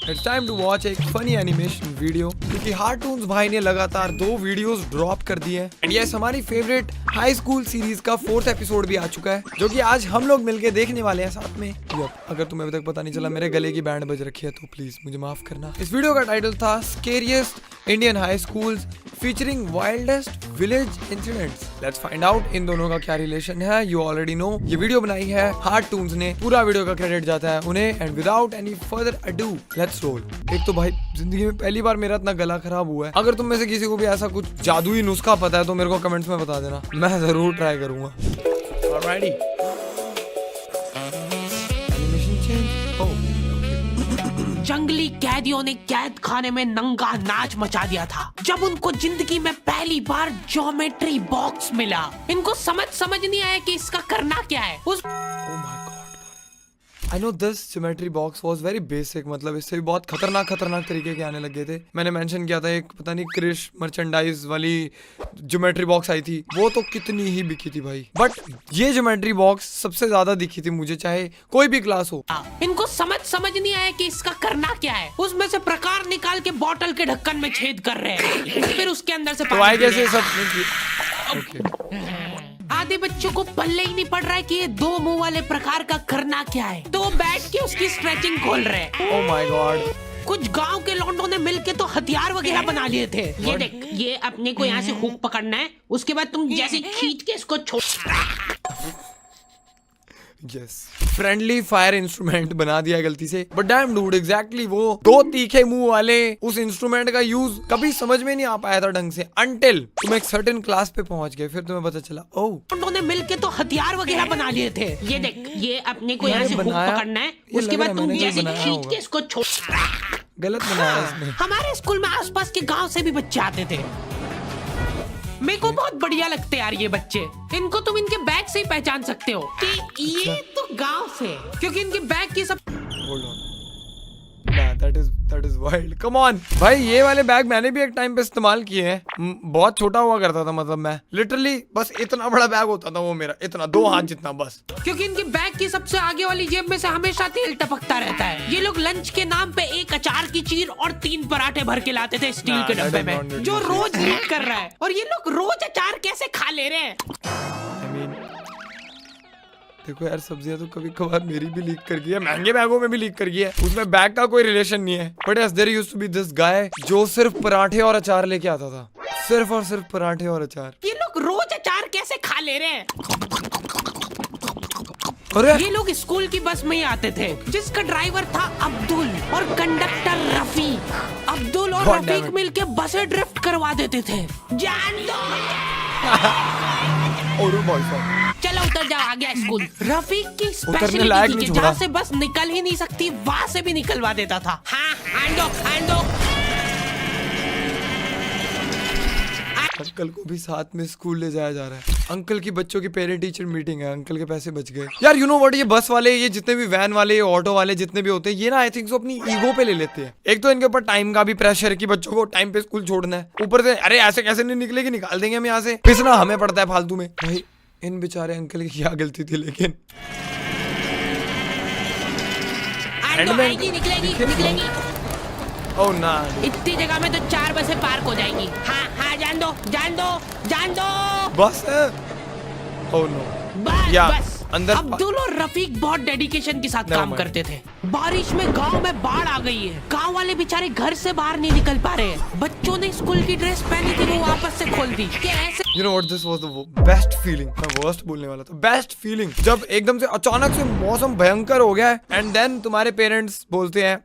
It's time to watch एक funny animation video क्योंकि Cartoons भाई ने लगातार 2 वीडियोस ड्रॉप कर दिए हैं एंड यस हमारी फेवरेट हाई स्कूल सीरीज का 4th एपिसोड भी आ चुका है जो कि आज हम लोग मिलके देखने वाले हैं साथ में। अगर तुम्हें अभी तक पता नहीं चला मेरे गले की बैंड बज रखी है तो प्लीज मुझे माफ करना। इस वीडियो का टाइटल था scariest Indian high schools featuring wildest village incidents. Let's find out in दोनों का क्या रिलेशन है। यू ऑलरेडी नो ये वीडियो बनाई है कार्टून्स ने, पूरा वीडियो का क्रेडिट जाता है उन्हें and without any further ado let's roll. एक तो भाई जिंदगी में पहली बार मेरा इतना गला खराब हुआ है। अगर तुम में से किसी को भी ऐसा कुछ जादुई नुस्खा पता है तो मेरे को कमेंट्स में बता देना, मैं जरूर ट्राई करूंगा। Alrighty. Animation change. Oh. जंगली कैदियों ने कैद खाने में नंगा नाच मचा दिया था जब उनको जिंदगी में पहली बार ज्योमेट्री बॉक्स मिला। इनको समझ नहीं आया कि इसका करना क्या है। Oh my God. I know this geometry box was very basic, मतलब इससे भी बहुत खतरनाक तरीके के आने लगे थे। मैंने मेंशन किया था एक पता नहीं क्रिश मर्चेंडाइज वाली ज्योमेट्री बॉक्स आई थी, वो तो कितनी ही बिकी थी भाई। बट ये ज्योमेट्री बॉक्स सबसे ज्यादा दिखी थी मुझे, चाहे कोई भी क्लास हो। इनको समझ नहीं आया कि इसका करना क्या है। उसमें से प्रकार निकाल के बोतल के ढक्कन में छेद कर रहे हैं, फिर उसके अंदर से तो कैसे सब आधे बच्चों को पल्ले ही नहीं पड़ रहा है कि ये 2 मुंह वाले प्रकार का करना क्या है, तो वो बैठ के उसकी स्ट्रेचिंग खोल रहे हैं। Oh my God. कुछ गांव के लौंडों ने मिलके तो हथियार वगैरह बना लिए थे। ये देख, ये अपने को यहाँ से हुक पकड़ना है, उसके बाद तुम जैसे खींच के इसको छोड़। यस फ्रेंडली फायर इंस्ट्रूमेंट बना दिया गलती से। बट डैम डूड एग्जैक्टली वो 2 तीखे मुंह वाले उस इंस्ट्रूमेंट का यूज कभी समझ में नहीं आ पाया था ढंग से अंटिल तुम एक सर्टेन क्लास पे पहुंच गए, फिर तुम्हें पता चला ओह उन्होंने मिलके तो हथियार वगैरह बना लिए थे। ये देख, ये अपने को यहाँ से हुक पकड़ना है, उसके बाद तुम जैसे खींच के इसको छोड़। गलत बनाया इसने। हमारे स्कूल में आसपास के गाँव से भी बच्चे आते थे। मेरे को बहुत बढ़िया लगते यार ये बच्चे। इनको तुम इनके बैग से ही पहचान सकते हो कि ये तो गांव से, क्योंकि इनके बैग की सब। Hold on. That is wild. Come on. भाई ये वाले बैग मैंने भी एक टाइम पे इस्तेमाल किए हैं। बहुत छोटा हुआ करता था, मतलब मैं लिटरली बस इतना बड़ा बैग होता था वो मेरा, इतना 2 हाथ जितना बस। क्योंकि इनके बैग की सबसे आगे वाली जेब में से हमेशा तेल टपकता रहता है। ये लोग लंच के नाम पे 1 अचार की चीर और 3 पराठे भर के लाते थे स्टील के डब्बे में, जो रोज लीक कर रहा है। और ये लोग रोज अचार कैसे खा ले रहे हैं। देखो यार, सब्जियां तो कभी कभार मेरी भी लीक कर गई है, महंगे बैगों में भी लीक कर गई है, उसमें बैग का कोई रिलेशन नहीं है। But yes there used to be this guy जो सिर्फ पराठे और अचार लेके आता था, सिर्फ और सिर्फ पराठे और अचार। ये लोग रोज अचार कैसे खा ले रहे हैं। अरे ये लोग स्कूल की बस में ही आते थे, जिसका ड्राइवर था अब्दुल और कंडक्टर रफीक। अब्दुल और रफीक मिलके बसें ड्रिफ्ट करवा देते थे। जान दो। चलो उतर जाओ, आ गया स्कूल। रफीक की स्पेशलिटी थी जहाँ से बस निकल ही नहीं सकती वहाँ से भी निकलवा देता था। हाँ, आंदो। अंकल को भी साथ में स्कूल ले जाया जा रहा है। अंकल की बच्चों की पेरेंट टीचर मीटिंग है, अंकल के पैसे बच गए। यार यू नो व्हाट, ये बस वाले, ये जितने भी वैन वाले, ऑटो वाले जितने भी होते हैं, ये ना आई थिंक सो अपनी ईगो पे ले लेते हैं। एक तो इनके ऊपर टाइम का भी प्रेशर है कि बच्चों को टाइम पे स्कूल छोड़ना है, ऊपर से अरे ऐसे कैसे नहीं निकलेगी, निकाल देंगे हम यहाँ से, पिसना हमें पड़ता है फालतू में। भाई इन बेचारे अंकल की क्या गलती थी, लेकिन निकलेगी। ओह ना, इतनी जगह में तो 4 बसें पार्क हो जाएंगी। हाँ, जान दो। बस ओह नो बस। अंदर अब्दुल और रफीक बहुत डेडिकेशन के साथ काम करते थे। बारिश में गांव में बाढ़ आ गई है, गांव वाले बेचारे घर से बाहर नहीं निकल पा रहे हैं। बच्चों ने स्कूल की ड्रेस पहनी थी, वो वापस से खोल दी। ऐसे You know what, this was the best feeling. मैं worst बोलने वाला था, बेस्ट फीलिंग, जब एकदम से अचानक से मौसम भयंकर हो गया है एंड देन तुम्हारे पेरेंट्स बोलते हैं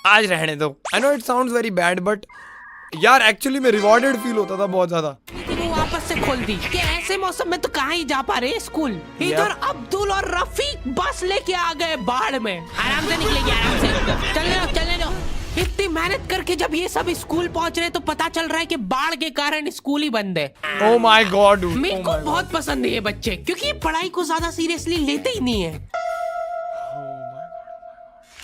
आज रहने दो। I know it sounds very bad but यार एक्चुअली में रिवॉर्डेड फील होता था बहुत ज्यादा। वो वापस से खोल दी कि ऐसे मौसम में तो कहाँ ही जा पा रहे स्कूल। इधर अब्दुल और रफीक बस लेके आ गए बाढ़ में। आराम से निकलेगी, आराम से चलने दो। इतनी मेहनत करके जब ये सब स्कूल पहुंच रहे तो पता चल रहा है कि बाढ़ के कारण स्कूल ही बंद है। ओह माय गॉड, मेरे को बहुत पसंद है ये बच्चे, क्योंकि ये पढ़ाई को ज्यादा सीरियसली लेते ही नहीं है।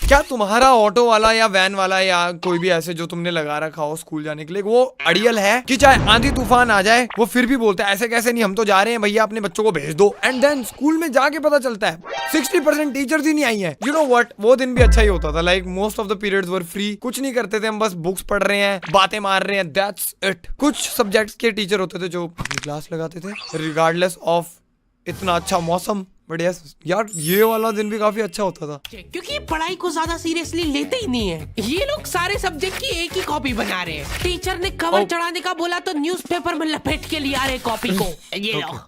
क्या तुम्हारा ऑटो वाला या वैन वाला या कोई भी ऐसे जो तुमने लगा रखा हो स्कूल जाने के लिए, वो अड़ियल है कि चाहे आंधी तूफान आ जाए वो फिर भी बोलता है ऐसे कैसे नहीं, हम तो जा रहे हैं भैया, अपने बच्चों को भेज दो। एंड देन स्कूल में जाके पता चलता है 60% टीचर्स ही नहीं आई है। यू नो व्हाट, वो दिन भी अच्छा ही होता था। Like most of the periods were free, कुछ नहीं करते थे हम, बस बुक्स पढ़ रहे हैं, बातें मार रहे हैं, दैट्स इट। कुछ सब्जेक्ट्स के टीचर होते थे जो क्लास लगाते थे रिगार्डलेस ऑफ इतना अच्छा मौसम। बढ़िया यार, ये वाला दिन भी काफी अच्छा होता था क्योंकि पढ़ाई को ज्यादा सीरियसली लेते ही नहीं है। ये लोग सारे सब्जेक्ट की एक ही कॉपी बना रहे हैं। टीचर ने कवर चढ़ाने का बोला तो न्यूज़पेपर में लपेट के लिया रहे कॉपी को। ये लो,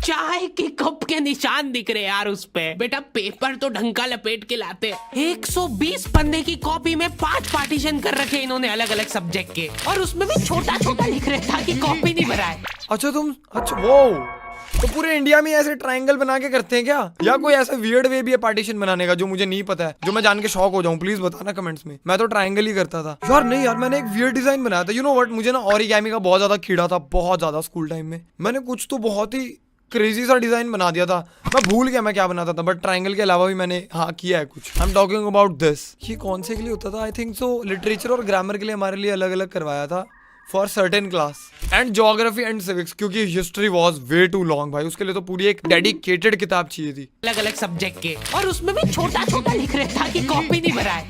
चाय के कप के निशान दिख रहे यार उस पे। बेटा पेपर तो ढंग का लपेट के लाते। 120 पन्ने की कॉपी में 5 पार्टीशन कर रखे इन्होंने अलग अलग सब्जेक्ट के, और उसमें भी छोटा छोटा लिख रहे ताकि कॉपी नहीं भराए। अच्छा वो तो पूरे इंडिया में ऐसे ट्रायंगल बना के करते हैं क्या, या कोई ऐसा वियर्ड वे भी है पार्टीशन बनाने का जो मुझे नहीं पता है, जो मैं जान के शॉक हो जाऊं? प्लीज बताना कमेंट्स में। मैं तो ट्रायंगल ही करता था यार। नहीं यार, मैंने एक वियर्ड डिजाइन बनाया था। यू नो व्हाट, मुझे ना ओरिगेमी का बहुत ज्यादा कीड़ा था, बहुत ज्यादा स्कूल टाइम में। मैंने कुछ तो बहुत ही क्रेजी सा डिजाइन बना दिया था, मैं भूल गया मैं क्या बनाता था, बट ट्रायंगल के अलावा भी मैंने किया है कुछ। I am talking about this. ये कौन से के लिए होता था? आई थिंक सो लिटरेचर और ग्रामर के लिए हमारे लिए अलग अलग करवाया था for certain class, and geography and civics, क्योंकि history was way too long भाई, उसके लिए तो पूरी एक डेडिकेटेड किताब चाहिए थी अलग अलग सब्जेक्ट के, और उसमें भी छोटा छोटा लिख रहे ताकि कॉपी नहीं भराए।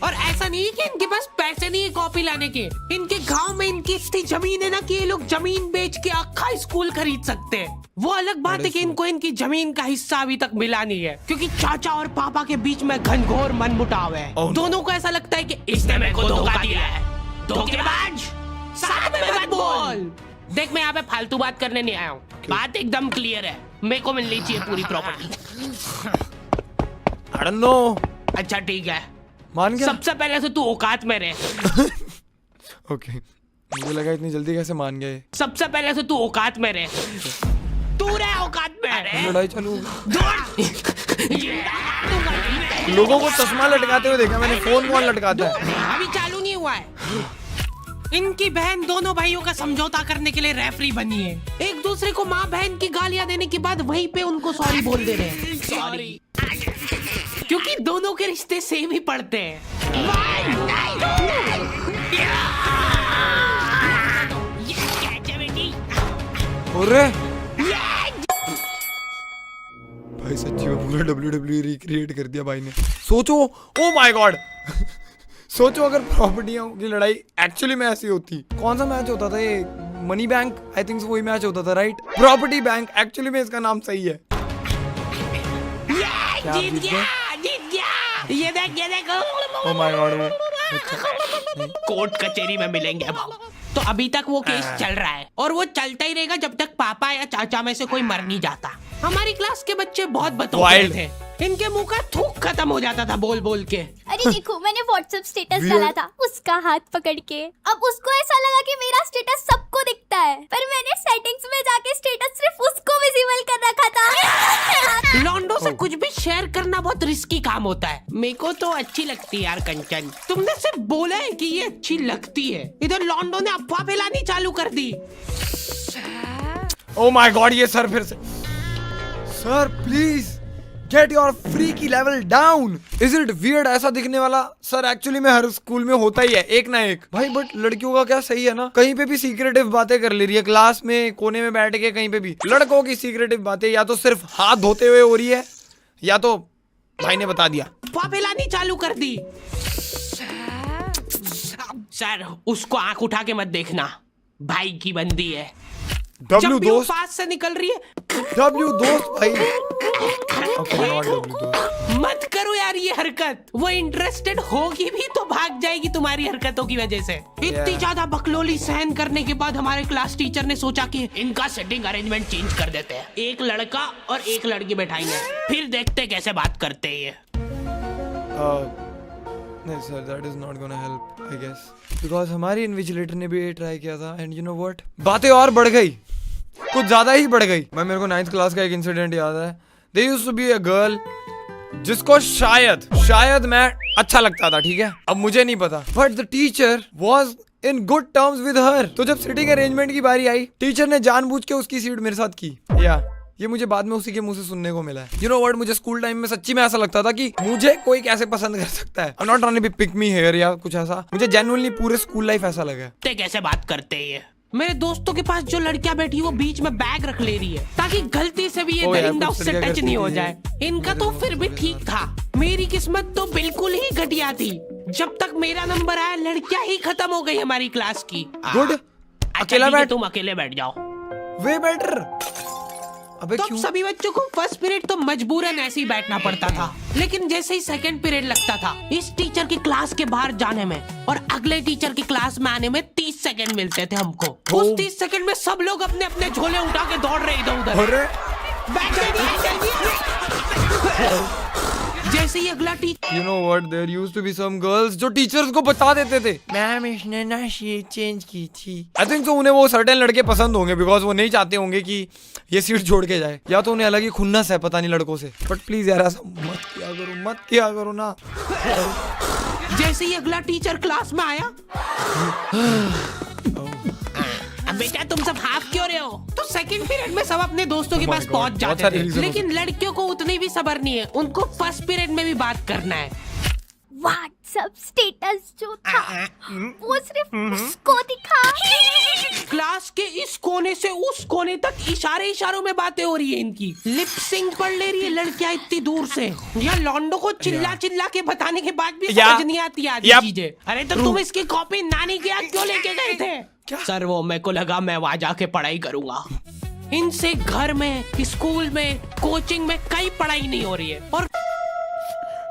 और ऐसा नहीं है कि इनके पास पैसे नहीं है कॉपी लाने के, इनके गांव में इनकी इतनी जमीन है ना कि ये लोग जमीन बेच के अक्खा स्कूल खरीद सकते हैं। वो अलग बात है कि इनको इनकी जमीन का हिस्सा अभी तक मिला नहीं है, क्योंकि चाचा और पापा के बीच में घनघोर मनमुटाव है। दोनों को ऐसा लगता है कि इसने मेरे को धोखा दिया है। धोखेबाज, साथ में मत बोल। देख, मैं यहाँ पे फालतू बात करने नहीं आया हूँ, बात एकदम क्लियर है। मेरे को मिलनी चाहिए पूरी प्रॉपर्टी। I don't know। अच्छा ठीक है, मान गया। सबसे पहले से तू औकात में रह। ओके, मुझे लगा इतनी जल्दी कैसे मान गए। सबसे पहले से तू औकात में रह, तू रह औकात में। लड़ाई चालू। लोगों को चश्मा लटकाते हुए देखा मैंने, फोन कौन लटकाता है? अभी चालू नहीं हुआ है। इनकी बहन दोनों भाइयों का समझौता करने के लिए रेफरी बनी है। एक दूसरे को माँ बहन की गालियां देने के बाद वहीं पे उनको सॉरी बोल दे रहे हैं। सॉरी, क्योंकि दोनों के रिश्ते सेम ही पड़ते हैं। भाई सच्ची में पूरा WWE रिक्रिएट कर दिया भाई ने। सोचो, ओ माय गॉड, सोचो अगर प्रॉपर्टियों की लड़ाई एक्चुअली में ऐसी होती। कौन सा मैच होता था ये? मनी बैंक, आई थिंक वही मैच होता था, राइट? प्रॉपर्टी बैंक, एक्चुअली में इसका नाम सही है। जीत गया। ये देख। ओ माय गॉड, कोर्ट कचहरी में मिलेंगे अब। तो अभी तक वो केस चल रहा है, और वो चलता ही रहेगा जब तक पापा या चाचा में से कोई मर नहीं जाता। हमारी क्लास के बच्चे बहुत बतौर थे, इनके मुंह का थूक खत्म हो जाता था बोल बोल के। अरे देखो, मैंने व्हाट्सएप स्टेटस डाला था उसका हाथ पकड़ के। अब उसको ऐसा लगा कि मेरा स्टेटस सबको दिखता है, पर मैंने सेटिंग्स में जाके स्टेटस सिर्फ उसको विजिबल कर रखा था। लॉन्डो से कुछ भी शेयर करना बहुत रिस्की काम होता है। मेरे को तो अच्छी लगती है यार कंचन। तुमने सिर्फ बोला है कि ये अच्छी लगती है, इधर लॉन्डो ने अफवाह फैलानी चालू कर दी। ओ माय गॉड, ये सर फिर से। Sir please get your freaky level down. Is it weird ऐसा दिखने वाला? सर एक्चुअली में हर स्कूल में होता ही है एक ना एक भाई, बट लड़कियों का क्या सही है ना, कहीं पे भी सीक्रेटिव बातें कर ले रही है, क्लास में कोने में बैठ के कहीं पे भी। लड़कों की सीक्रेटिव बातें या तो सिर्फ हाथ धोते हुए हो रही है, या तो भाई ने बता दिया, फैलानी चालू कर दी। सर उसको आंख उठा के मत देखना, भाई की बंदी है। डब्ल्यू दोस्त पास से निकल रही है। डब्ल्यू दोस्त भाई। Okay, not W दोस्त। मत करो यार ये हरकत, वो इंटरेस्टेड होगी भी तो भाग जाएगी तुम्हारी हरकतों की वजह से। इतनी ज्यादा बकलोली सहन करने के बाद हमारे क्लास टीचर ने सोचा कि इनका सेटिंग अरेंजमेंट चेंज कर देते हैं। एक लड़का और एक लड़की बैठाएंगे, फिर देखते कैसे बात करते हैं ये। नहीं sir, that is not gonna help I guess, because हमारी इन्विजिलेटर ने भी ट्राई किया था, एंड यू नो व्हाट, बातें और बढ़ गई, कुछ ज्यादा ही बढ़ गई। मेरे को 9th क्लास का एक इंसिडेंट याद है। There used to be a girl जिसको शायद मैं अच्छा लगता था, ठीक है, अब मुझे नहीं पता, but the teacher was in good terms with her. तो जब सिटिंग अरेंजमेंट की बारी आई, टीचर ने जानबूझ के उसकी सीट मेरे साथ की। या ये मुझे बाद में उसी के मुंह से सुनने को मिला है। यू नो व्हाट, मुझे स्कूल टाइम में सच्ची में ऐसा लगता था कि मुझे कोई कैसे पसंद कर सकता है। I am not trying to be pick me here या कुछ ऐसा। मुझे जेन्युइनली पूरे स्कूल लाइफ ऐसा लगा। ते कैसे बात करते हैं ये? मेरे दोस्तों के पास जो लड़कियां बैठी वो बीच में बैग रख ले रही है ताकि गलती से भी ये ओ यार, दरिंदा कुछ उससे लड़कियां टच नहीं हो करती जाए। इनका तो फिर भी ठीक था, मेरी किस्मत तो बिल्कुल ही घटिया थी। जब तक मेरा नंबर आया लड़कियां ही खत्म हो गई हमारी क्लास की। गुड, अच्छा, अकेला ठीक है, बैठ। तुम अकेले बैठ जाओ। Way better. अबे तो क्यों? सभी बच्चों को फर्स्ट पीरियड तो मजबूरन ऐसे ही बैठना पड़ता था, लेकिन जैसे ही सेकंड पीरियड लगता था इस टीचर की क्लास के बाहर जाने में और अगले टीचर की क्लास में आने में 30 सेकंड मिलते थे हमको। उस 30 सेकंड में सब लोग अपने अपने झोले उठा के दौड़ रहे इधर उधर। अरे बैठ जाइए। जैसे ही अगला teacher, you know what, there used to be some girls जो टीचर्स को बता देते थे मैम इसने ना सीट चेंज की थी। आई थिंक सो उन्हें वो सर्टेन लड़के पसंद होंगे बिकॉज वो नहीं चाहते होंगे कि ये सीट छोड़ के जाए, या तो उन्हें अलग ही खुन्नस है पता नहीं लड़कों से। बट प्लीज यार ऐसा मत किया करो ना। जैसे ही अगला टीचर क्लास में आया, अब बेटा तुम सब हाफ क्यों रहे हो? तो सेकंड पीरियड में सब अपने दोस्तों के Oh my पास God, पहुंच बहुत जाते सारे थे, reason लेकिन लड़कियों को उतनी भी सब्र नहीं है, उनको फर्स्ट पीरियड में भी बात करना है। व्हाट्सएप स्टेटस जो था वो सिर्फ उसको दिखा। क्लास के इस कोने से उस कोने तक इशारों में बातें हो रही है इनकी। लिप सिंक पढ़ ले रही है लड़कियां इतनी दूर से। या लॉन्डो को चिल्ला के बताने के बाद भी समझ नहीं आती आधी चीजें। अरे तो तुम इसकी कॉपी नानी के यहाँ क्यों लेके गए थे? सर वो मेरे को लगा मैं वहां जाके पढ़ाई करूंगा। इनसे घर में, स्कूल में, कोचिंग में कई पढ़ाई नहीं हो रही है। और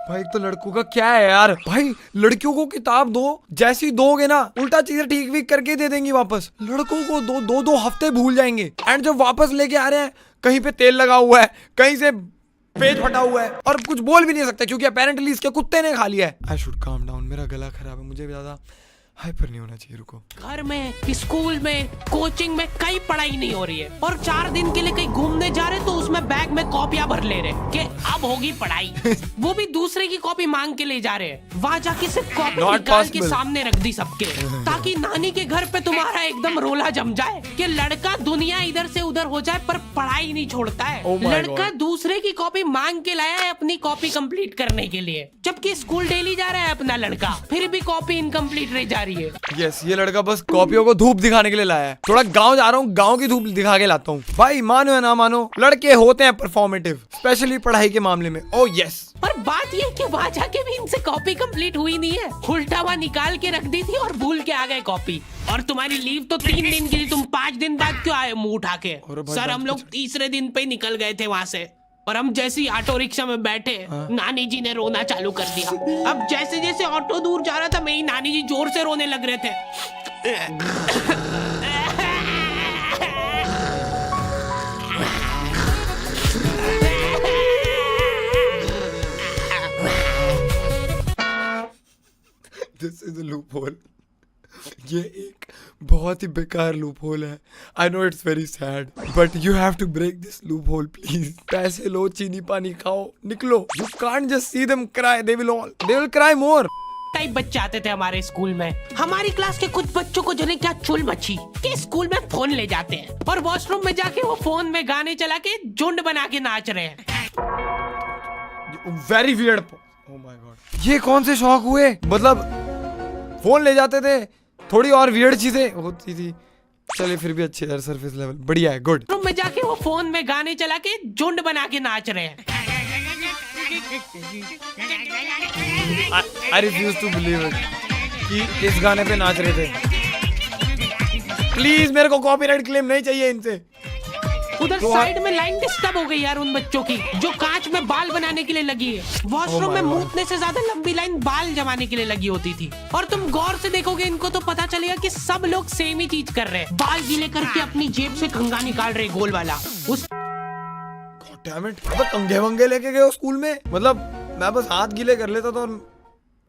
भाई तो लड़कों का क्या है यार, भाई लड़कियों को किताब दो, जैसी दोगे ना उल्टा चीजें ठीक वीक करके दे देंगी वापस। लड़कों को दो हफ्ते भूल जाएंगे, एंड जब वापस लेके आ रहे हैं कहीं पे तेल लगा हुआ है, कहीं से पेज फटा हुआ है और कुछ बोल भी नहीं सकते क्योंकि अपेरेंटली इसके कुत्ते ने खा लिया है। आई शुड काम डाउन, मेरा गला खराब है, मुझे ज्यादा हाइपर नहीं होना चाहिए। रुको, घर में, स्कूल में, कोचिंग में कई पढ़ाई नहीं हो रही है और 4 दिन के लिए कहीं घूमने जा रहे तो उसमें बैग में कॉपियां भर ले रहे कि अब होगी पढ़ाई। वो भी दूसरे की कॉपी मांग के ले जा रहे हैं। वहां जाके सिर्फ कॉपी Not निकाल के possible. सामने रख दी सबके, ताकि नानी के घर पे तुम्हारा एकदम रोला जम जाए कि लड़का दुनिया इधर से उधर हो जाए पर पढ़ाई नहीं छोड़ता है। Oh my लड़का God. दूसरे की कॉपी मांग के लाया है अपनी कॉपी कंप्लीट करने के लिए, जबकि स्कूल डेली जा रहा है अपना लड़का, फिर भी कॉपी इनकम्प्लीट रह जा रही है। यस, ये लड़का बस कॉपियों को धूप दिखाने के लिए लाया है। थोड़ा गांव जा रहा हूँ, गांव की धूप दिखा के लाता हूँ। भाई मानो या ना मानो लड़के होते हैं परफॉर्मेटिव, स्पेशली पढ़ाई के मामले में। Oh yes. पर बात ये कि वहाँ जाके भी इनसे कॉपी कंप्लीट हुई नहीं है। उल्टा वहाँ निकाल के रख दी थी और भूल के आ गए कॉपी। और तुम्हारी लीव तो 3 दिन की थी, तुम 5 दिन बाद क्यों आए मुंह उठा के? सर हम लोग तीसरे दिन पे निकल गए थे वहाँ से, और हम जैसे ही ऑटो रिक्शा में बैठे नानी जी ने रोना चालू कर दिया। अब जैसे जैसे ऑटो दूर जा रहा था मेरी नानी जी जोर से रोने लग रहे थे। This is a loop hole. ये एक बहुत ही बेकार लूप होल है। I know it's very sad but you have to break this loop hole please. पैसे लो, चीनी पानी खाओ, निकलो। You can't just see them cry, they will cry more. Type बच्चे आते थे हमारे स्कूल में। हमारी क्लास के कुछ बच्चों को जने क्या चुल मची कि स्कूल में फोन ले जाते हैं और वॉशरूम में जाके वो फोन में गाने चला के झुंड बना के नाच रहे हैं। Very weird. Oh my God, ये कौन से शौक हुए? मतलब फोन ले जाते थे, थोड़ी और वियर्ड चीजें होती थी। चलिए फिर भी अच्छे यार, सरफेस लेवल बढ़िया है, गुड। रूम में जाके वो फोन में गाने चला के झुंड बना के नाच रहे हैं। I refuse to believe it कि इस गाने पे नाच रहे थे। प्लीज मेरे को कॉपीराइट क्लेम नहीं चाहिए इनसे। उधर साइड में लाइन डिस्टर्ब हो गई यार उन बच्चों की जो कांच में बाल बनाने के लिए लगी है। वॉशरूम में मूतने से ज्यादा लंबी लाइन बाल जमाने के लिए लगी होती थी। और तुम गौर से देखोगे इनको तो पता चलेगा कि सब लोग सेम ही चीज कर रहे हैं। बाल गीले करके अपनी जेब से कंघा निकाल रहे गोल वाला। उस डैम इट, मतलब कंघे वंगे लेके गए हो स्कूल में? मतलब मैं बस हाथ गीले कर लेता था और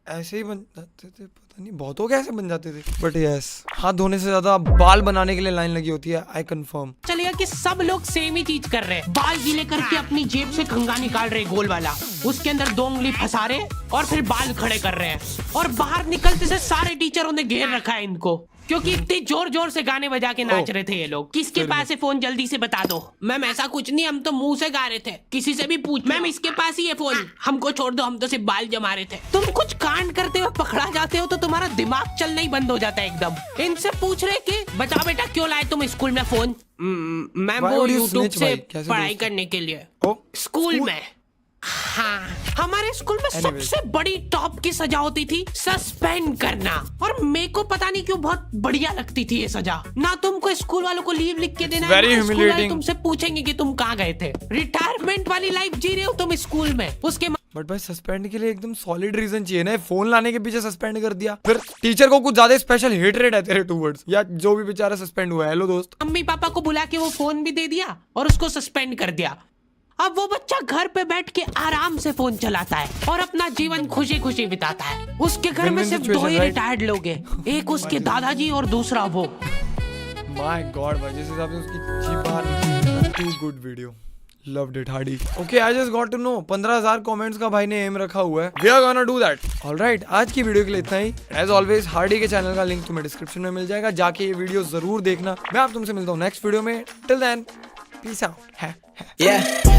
ऐसे ही बन जाते थे। पता नहीं बहुतों कैसे बन जाते थे, बट यस, हाथ धोने से ज्यादा बाल बनाने के लिए लाइन लगी होती है। I confirm. चलेगा कि सब लोग सेम ही चीज कर रहे हैं। बाल गीले करके अपनी जेब से कंघा निकाल रहे गोल वाला, उसके अंदर 2 उंगली फंसा रहे और फिर बाल खड़े कर रहे हैं। और बाहर निकलते से सारे टीचरों ने घेर रखा है इनको क्योंकि इतने जोर जोर से गाने बजा के नाच रहे थे ये लोग। किसके पास है फोन, जल्दी से बता दो। मैम ऐसा कुछ नहीं, हम तो मुंह से गा रहे थे, किसी से भी पूछ। मैम इसके पास ही है फोन, हमको छोड़ दो, हम तो सिर्फ बाल जमा रहे थे। तुम कुछ कांड करते हुए पकड़ा जाते हो तो तुम्हारा दिमाग चलना ही बंद हो जाता है एकदम। इनसे पूछ रहे कि बताओ बेटा क्यों लाए तुम स्कूल में फोन? मैम Why वो would you यूट्यूब snitch, से भाई? कैसे पढ़ाई दोस्त? करने के लिए। ओ, स्कूल में हाँ, हमारे स्कूल में सबसे बड़ी टॉप की सजा होती थी सस्पेंड करना। और मेरे को पता नहीं क्यों बहुत बढ़िया लगती थी ये सजा। ना तुमको स्कूल वालों को लीव लिख के देना, Very ना स्कूल वाले humiliating. तुमसे पूछेंगे कि तुम कहाँ गए थे। रिटायरमेंट वाली लाइफ जी रहे हो तुम स्कूल में। उसके बट भाई सस्पेंड के लिए एकदम सॉलिड रीजन चाहिए ना। फोन लाने के पीछे सस्पेंड कर दिया, फिर टीचर को कुछ ज्यादा स्पेशल हेटरेट है तेरे टूवर्ड्स, या जो भी बेचारा सस्पेंड हुआ है। हेलो दोस्त, मम्मी पापा को बुला के वो फोन भी दे दिया और उसको सस्पेंड कर दिया। अब वो बच्चा घर पे बैठ के आराम से फोन चलाता है और अपना जीवन खुशी खुशी बिताता है। उसके घर में Win-win सिर्फ situation, दो ही right? रिटायर्ड लोग हैं, एक उसके दादाजी और दूसरा वो। माय गॉड भाई, जिस हिसाब से उसकी जीवन, too good video, loved it Hardy. Okay, I just got to know 15,000 comments का भाई ने एम रखा हुआ है। We are gonna do that. Alright, आज की वीडियो के लिए इतना ही। एज ऑलवेज हार्डी के चैनल का लिंक तुम्हें डिस्क्रिप्शन में मिल जाएगा, जाके ये वीडियो जरूर देखना। मैं आप तुमसे मिलता हूँ नेक्स्ट वीडियो में। टिल देन पीस आउट है।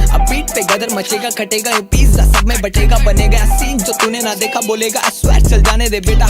अब बीट पे गदर मचेगा, कटेगा ये पिज्जा, सब में बटेगा, बनेगा सीन जो तूने ना देखा, बोलेगा स्वेट चल जाने दे बेटा।